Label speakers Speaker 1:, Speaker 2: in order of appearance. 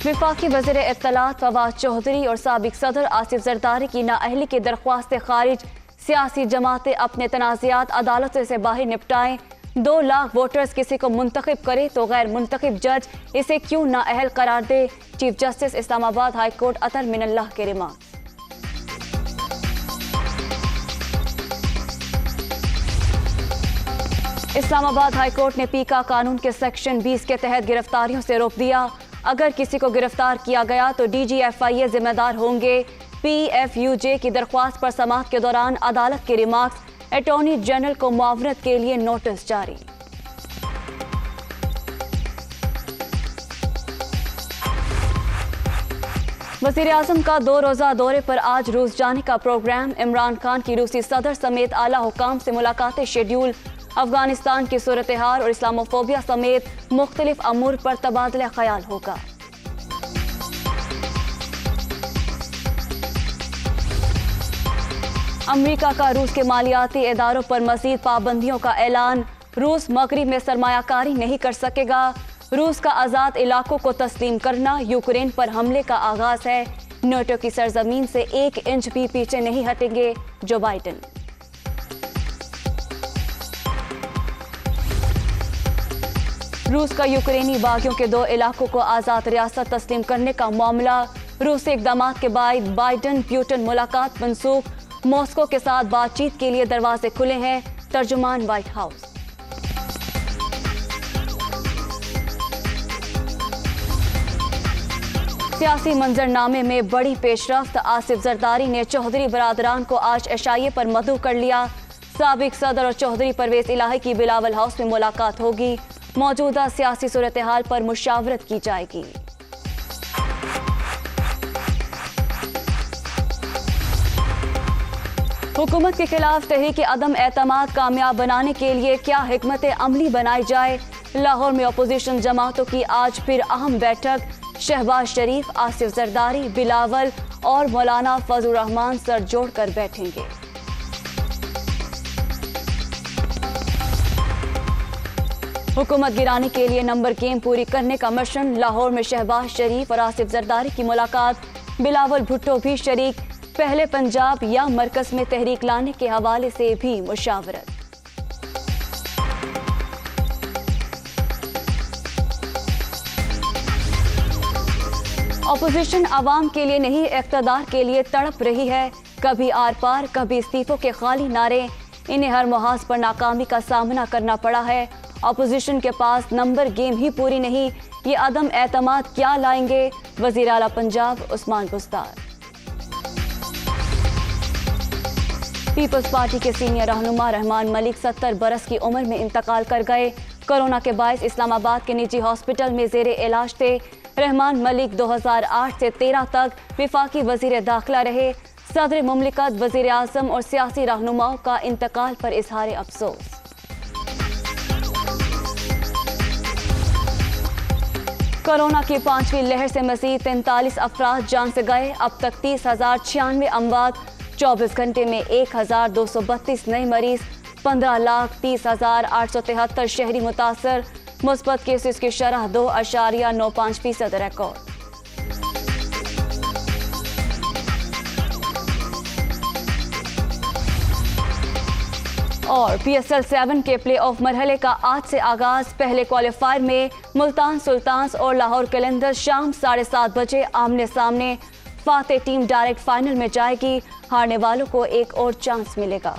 Speaker 1: وفاقی وزیر اطلاعات فواد چودھری اور سابق صدر آصف زرداری کی نااہلی کی درخواست خارج، سیاسی جماعتیں اپنے تنازعات عدالتوں سے باہر نپٹائیں۔ 2 لاکھ ووٹرز کسی کو منتخب کرے تو غیر منتخب جج اسے کیوں نااہل قرار دے؟ چیف جسٹس اسلام آباد ہائی کورٹ اطہر من اللہ کے ریمارکس۔ اسلام آباد ہائی کورٹ نے پیکا قانون کے سیکشن 20 کے تحت گرفتاریوں سے روک دیا۔ اگر کسی کو گرفتار کیا گیا تو ڈی جی ایف آئی اے ذمہ دار ہوں گے۔ پی ایف یو جے کی درخواست پر سماعت کے دوران عدالت کے ریمارکس۔ اٹارنی جنرل کو معاونت کے لیے نوٹس جاری۔ وزیر اعظم کا 2 روزہ دورے پر آج روس جانے کا پروگرام۔ عمران خان کی روسی صدر سمیت اعلیٰ حکام سے ملاقاتیں شیڈول۔ افغانستان کی صورتحال اور اسلاموفوبیا سمیت مختلف امور پر تبادلہ خیال ہوگا۔ امریکہ کا روس کے مالیاتی اداروں پر مزید پابندیوں کا اعلان۔ روس مغرب میں سرمایہ کاری نہیں کر سکے گا۔ روس کا آزاد علاقوں کو تسلیم کرنا یوکرین پر حملے کا آغاز ہے۔ نیٹو کی سرزمین سے 1 انچ بھی پیچھے نہیں ہٹیں گے جو بائیڈن۔ روس کا یوکرینی باغیوں کے 2 علاقوں کو آزاد ریاست تسلیم کرنے کا معاملہ۔ روسی اقدامات کے بعد بائیڈن پیوٹن ملاقات منسوخ۔ ماسکو کے ساتھ بات چیت کے لیے دروازے کھلے ہیں، ترجمان وائٹ ہاؤس۔ سیاسی منظرنامے میں بڑی پیش رفت۔ آصف زرداری نے چودھری برادران کو آج عشائیے پر مدعو کر لیا۔ سابق صدر اور چودھری پرویز الہی کی بلاول ہاؤس میں ملاقات ہوگی۔ موجودہ سیاسی صورتحال پر مشاورت کی جائے گی۔ حکومت کے خلاف تحریک عدم اعتماد کامیاب بنانے کے لیے کیا حکمت عملی بنائی جائے؟ لاہور میں اپوزیشن جماعتوں کی آج پھر اہم بیٹھک۔ شہباز شریف، آصف زرداری، بلاول اور مولانا فضل الرحمان سر جوڑ کر بیٹھیں گے۔ حکومت گرانے کے لیے نمبر گیم پوری کرنے کا مشن۔ لاہور میں شہباز شریف اور آصف زرداری کی ملاقات۔ بلاول بھٹو بھی شریک۔ پہلے پنجاب یا مرکز میں تحریک لانے کے حوالے سے بھی مشاورت۔ اپوزیشن عوام کے لیے نہیں اقتدار کے لیے تڑپ رہی ہے۔ کبھی آر پار، کبھی استعفوں کے خالی نعرے۔ انہیں ہر محاذ پر ناکامی کا سامنا کرنا پڑا ہے۔ اپوزیشن کے پاس نمبر گیم ہی پوری نہیں، یہ عدم اعتماد کیا لائیں گے؟ وزیر اعلیٰ پنجاب عثمان بزدار۔ پیپلز پارٹی کے سینئر رہنما رحمان ملک 70 برس کی عمر میں انتقال کر گئے۔ کورونا کے باعث اسلام آباد کے نجی ہاسپٹل میں زیر علاج تھے۔ رحمان ملک 2008 سے 13 تک وفاقی وزیر داخلہ رہے۔ صدر مملکت، وزیر اعظم اور سیاسی رہنماؤں کا انتقال پر اظہار افسوس۔ کورونا کی 5ویں لہر سے مزید 43 افراد جان سے گئے۔ اب تک 30,096 اموات۔ 24 گھنٹے میں 1,232 نئے مریض۔ 15,30,873 شہری متاثر۔ مثبت کیسز کی شرح 2.95% ریکارڈ۔ اور پی ایس ایل 7 کے پلے آف مرحلے کا آج سے آغاز۔ پہلے کوالیفائر میں ملتان سلطانز اور لاہور قلندرز شام 7:30 بجے آمنے سامنے۔ فاتح ٹیم ڈائریکٹ فائنل میں جائے گی۔ ہارنے والوں کو ایک اور چانس ملے گا۔